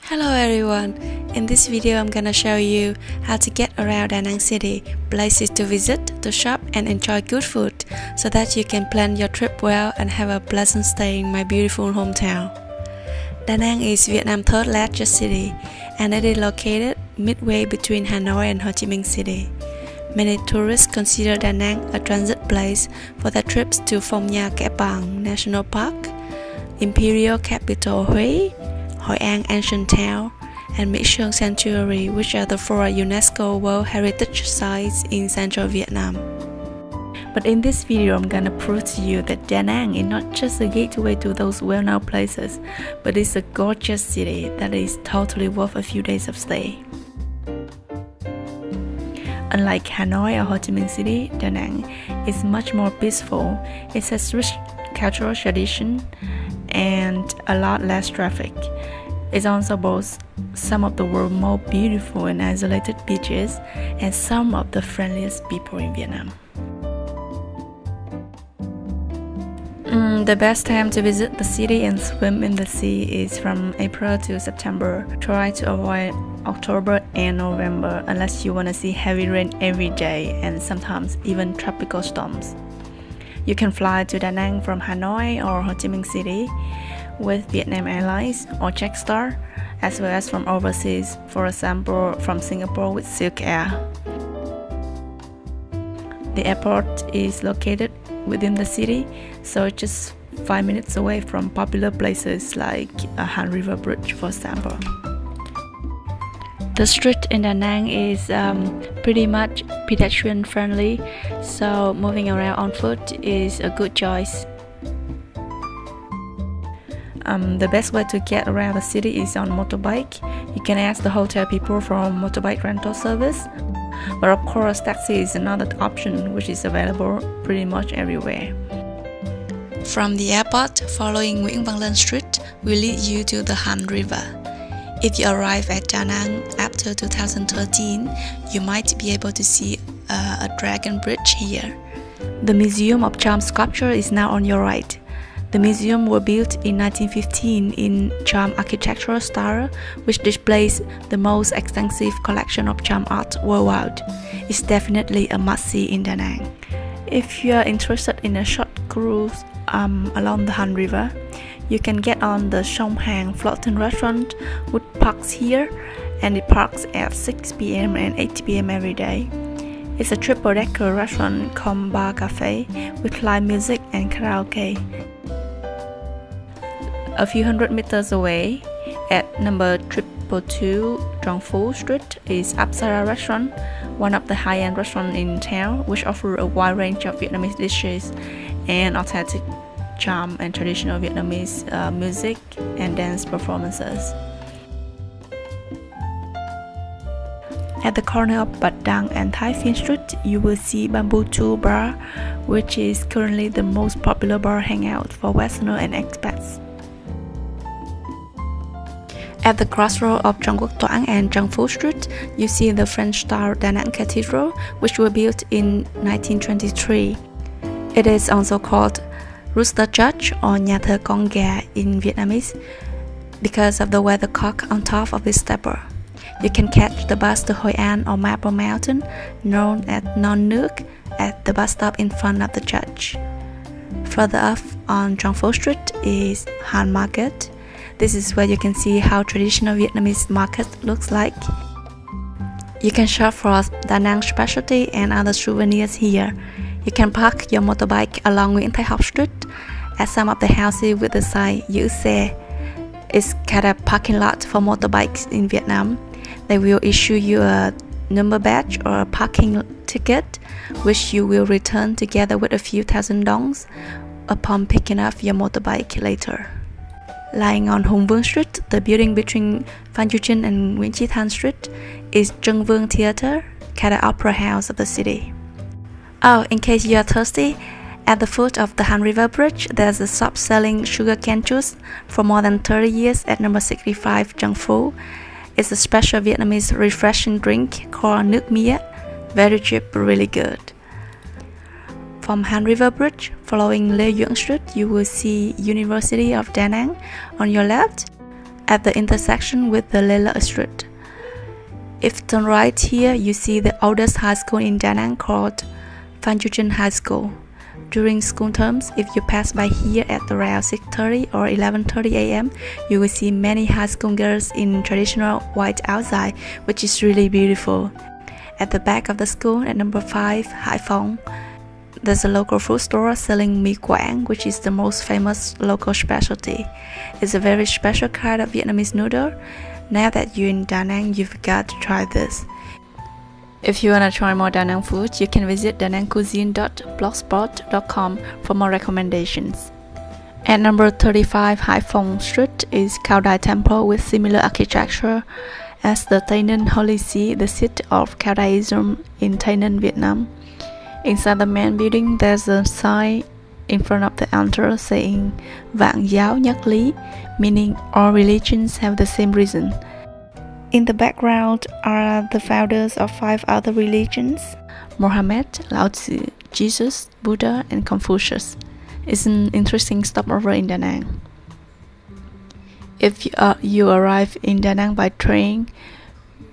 Hello everyone, in this video I'm gonna show you how to get around Danang city, places to visit, to shop and enjoy good food so that you can plan your trip well and have a pleasant stay in my beautiful hometown. Danang is Vietnam's third largest city and it is located midway between Hanoi and Ho Chi Minh City. Many tourists consider Danang a transit place for their trips to Phong Nha Kẻ Bàng National Park, Imperial Capital Huế, Hội An Ancient Town, and My Sơn Sanctuary, which are the four UNESCO World Heritage Sites in central Vietnam. But in this video, I'm gonna prove to you that Danang is not just a gateway to those well-known places, but it's a gorgeous city that is totally worth a few days of stay. Unlike Hanoi or Ho Chi Minh City, Danang is much more peaceful. It has rich cultural tradition and a lot less traffic. It also boasts some of the world's most beautiful and isolated beaches and some of the friendliest people in Vietnam. The best time to visit the city and swim in the sea is from April to September. Try to avoid October and November unless you want to see heavy rain every day and sometimes even tropical storms. You can fly to Danang from Hanoi or Ho Chi Minh City with Vietnam Airlines or Jetstar, as well as from overseas, for example from Singapore with Silk Air. The airport is located within the city, so just 5 minutes away from popular places like Han River Bridge, for example. The street in Danang is pretty much pedestrian friendly, so moving around on foot is a good choice. The best way to get around the city is on motorbike. You can ask the hotel people for a motorbike rental service, but of course taxi is another option which is available pretty much everywhere. From the airport, following Nguyễn Văn Linh Street will lead you to the Han River. If you arrive at Danang after 2013, you might be able to see a dragon bridge here. The Museum of Charm sculpture is now on your right. The museum was built in 1915 in charm architectural style, which displays the most extensive collection of charm art worldwide. It's definitely a must-see in Danang. If you are interested in a short cruise along the Han River, you can get on the Sông Hàn floating restaurant, which parks here, and it parks at 6 p.m. and 8 p.m. every day. It's a triple-decker restaurant cum bar cafe with live music and karaoke. A few hundred meters away, at number 222 Trong Phu Street, is Apsara Restaurant, one of the high-end restaurants in town, which offers a wide range of Vietnamese dishes and authentic charm and traditional Vietnamese music and dance performances. At the corner of Bạch Đằng and Thái Phiên Street, you will see Bamboo 2 Bar, which is currently the most popular bar hangout for Westerners and expats. At the crossroad of Trong Quoc Toan and Trong Phu Street, you see the French-style Danang Cathedral, which was built in 1923. It is also called Rooster Church or Nhà thờ con gà in Vietnamese because of the weathercock on top of its steeple. You can catch the bus to Hội An or Marble Mountain, known as Non Nước, at the bus stop in front of the church. Further up on Trong Phu Street is Han Market. This is where you can see how traditional Vietnamese market looks like. You can shop for Danang specialty and other souvenirs here. You can park your motorbike along Nguyễn Thái Học Street at some of the houses with the sign Giữ xe. It's kind of parking lot for motorbikes in Vietnam. They will issue you a number badge or a parking ticket, which you will return together with a few thousand dongs upon picking up your motorbike later. Lying on Hùng Vương Street, the building between Phan Chu Trinh and Nguyễn Chí Thanh Street is Trân Vương Theatre, kind of opera house of the city. Oh, in case you are thirsty, at the foot of the Han River Bridge, there's a shop selling sugarcane juice for more than 30 years at number 65 Trong Phu. It's a special Vietnamese refreshing drink called nước mía, very cheap, really good. From Han River Bridge, following Lê Duẩn Street, you will see University of Danang on your left. at the intersection with the Lela Street. If turn right here, you see the oldest high school in Danang called Phan Chu Trinh High School. During school terms, if you pass by here at around 6:30 or 11:30 a.m., you will see many high school girls in traditional white outside, which is really beautiful. At the back of the school at number 5, Hai Phong, there's a local food store selling mì Quảng, which is the most famous local specialty. It's a very special kind of Vietnamese noodle. Now that you're in Da Nang, you've got to try this. If you wanna try more Da Nang food, you can visit danangcuisine.blogspot.com for more recommendations. At number 35 Hai Phong Street is Khao Dai Temple with similar architecture as the Tây Ninh Holy See, the seat of Khao Daism in Tây Ninh, Vietnam. Inside the main building, there's a sign in front of the altar saying Vạn giáo nhất lý, meaning all religions have the same reason. In the background are the founders of 5 other religions: Mohammed, Lao Tzu, Jesus, Buddha, and Confucius. It's an interesting stopover in Da Nang. If you arrive in Da Nang by train,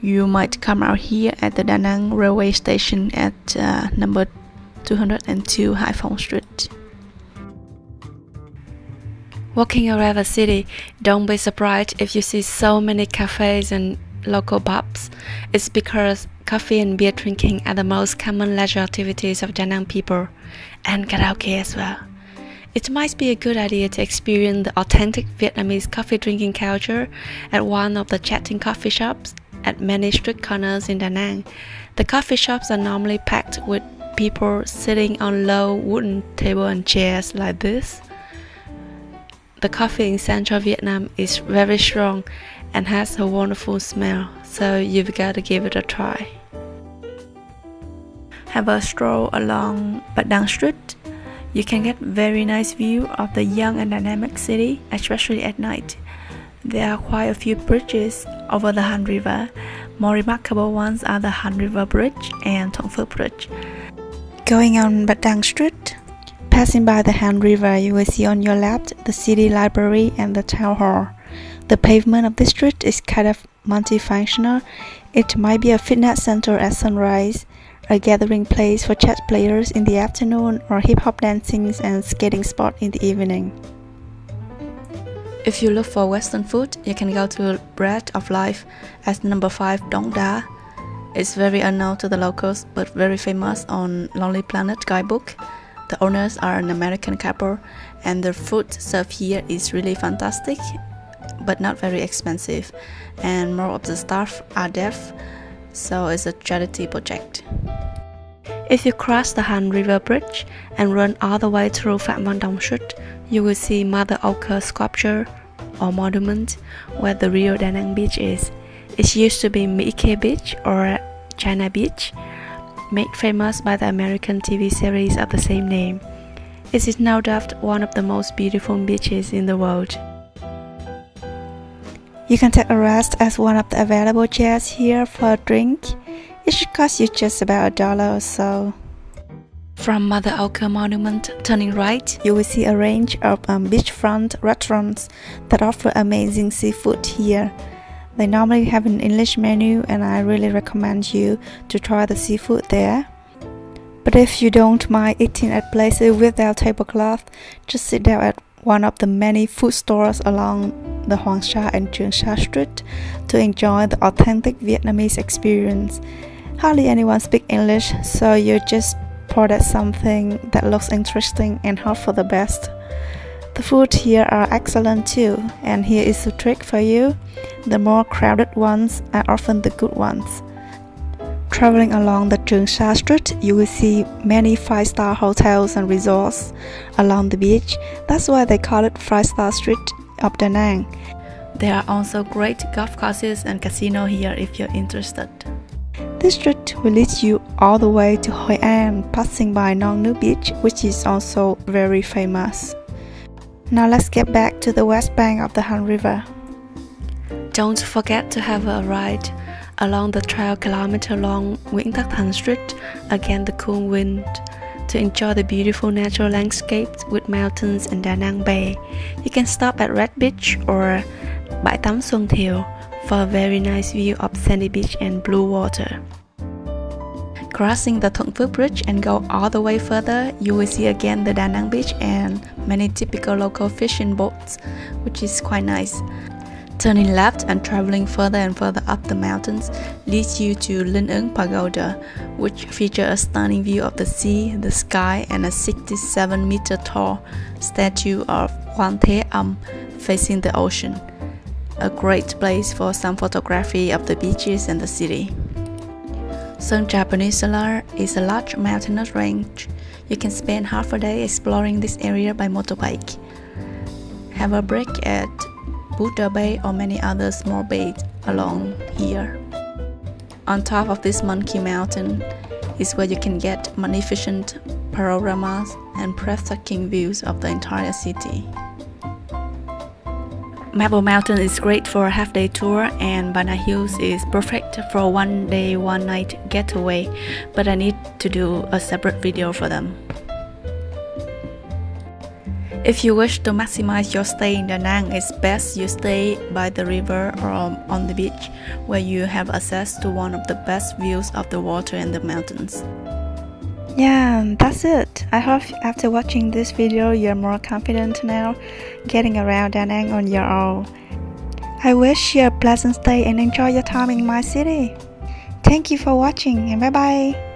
you might come out here at the Da Nang railway station at number 202 Hai Phong Street. Walking around the city, don't be surprised if you see so many cafes and local pubs. It's because coffee and beer drinking are the most common leisure activities of Da Nang people, and karaoke as well. It might be a good idea to experience the authentic Vietnamese coffee drinking culture at one of the chatting coffee shops at many street corners in Da Nang. The coffee shops are normally packed with people sitting on low wooden tables and chairs like this. The coffee in central Vietnam is very strong and has a wonderful smell, so you've got to give it a try. Have a stroll along Danang Street. You can get very nice view of the young and dynamic city, especially at night. There are quite a few bridges over the Han River. More remarkable ones are the Han River Bridge and Thuận Phước Bridge. Going on Danang Street, passing by the Han River, you will see on your left the city library and the town hall. The pavement of this street is kind of multifunctional. It might be a fitness center at sunrise, a gathering place for chess players in the afternoon, or hip-hop dancing and skating spot in the evening. If you look for Western food, you can go to Bread of Life at number 5 Dong Da. It's very unknown to the locals, but very famous on Lonely Planet guidebook. The owners are an American couple, and the food served here is really fantastic, but not very expensive, and more of the staff are deaf, so it's a charity project. If you cross the Han River Bridge and run all the way through Phạm Văn Đồng Street, you will see Mother Ochre sculpture or monument where the real Da Nang beach is. It used to be Mỹ Khê Beach or China Beach, made famous by the American TV series of the same name. It is no doubt one of the most beautiful beaches in the world. You can take a rest at one of the available chairs here for a drink. It should cost you just about $1 or so. From Mother Ochre Monument, turning right, you will see a range of beachfront restaurants that offer amazing seafood here. They normally have an English menu, and I really recommend you to try the seafood there. But if you don't mind eating at places without tablecloth, just sit down at one of the many food stores along the Hoàng Sa and Trường Sa Street to enjoy the authentic Vietnamese experience. Hardly anyone speaks English, so you just pour at something that looks interesting and hope for the best. The food here are excellent too, and here is a trick for you. The more crowded ones are often the good ones. Traveling along the Trường Sa Street, you will see many 5-star hotels and resorts along the beach. That's why they call it 5-star Street of Da Nang. There are also great golf courses and casino here if you're interested. This street will lead you all the way to Hội An, passing by Nong Nu Beach, which is also very famous. Now let's get back to the west bank of the Han River. Don't forget to have a ride along the 12-kilometer-long Nguyễn Tất Thành Street against the cool wind to enjoy the beautiful natural landscapes with mountains and Da Nang Bay. You can stop at Red Beach or Bãi tắm Xuân Thiều for a very nice view of sandy beach and blue water. Crossing the Thuận Phước Bridge and go all the way further, you will see again the Danang beach and many typical local fishing boats, which is quite nice. Turning left and traveling further and further up the mountains leads you to Linh Ứng Pagoda, which features a stunning view of the sea, the sky, and a 67-meter tall statue of Quan Thế Âm facing the ocean. A great place for some photography of the beaches and the city. Sơn Trà Peninsula is a large mountainous range. You can spend half a day exploring this area by motorbike. Have a break at Buddha Bay or many other small bays along here. On top of this Monkey Mountain is where you can get magnificent panoramas and breathtaking views of the entire city. Marble Mountain is great for a half-day tour, and Bana Hills is perfect for a one-day, one-night getaway, but I need to do a separate video for them. If you wish to maximize your stay in Danang, it's best you stay by the river or on the beach, where you have access to one of the best views of the water and the mountains. Yeah, that's it. I hope after watching this video you're more confident now getting around Danang on your own. I wish you a pleasant stay and enjoy your time in my city. Thank you for watching and bye bye.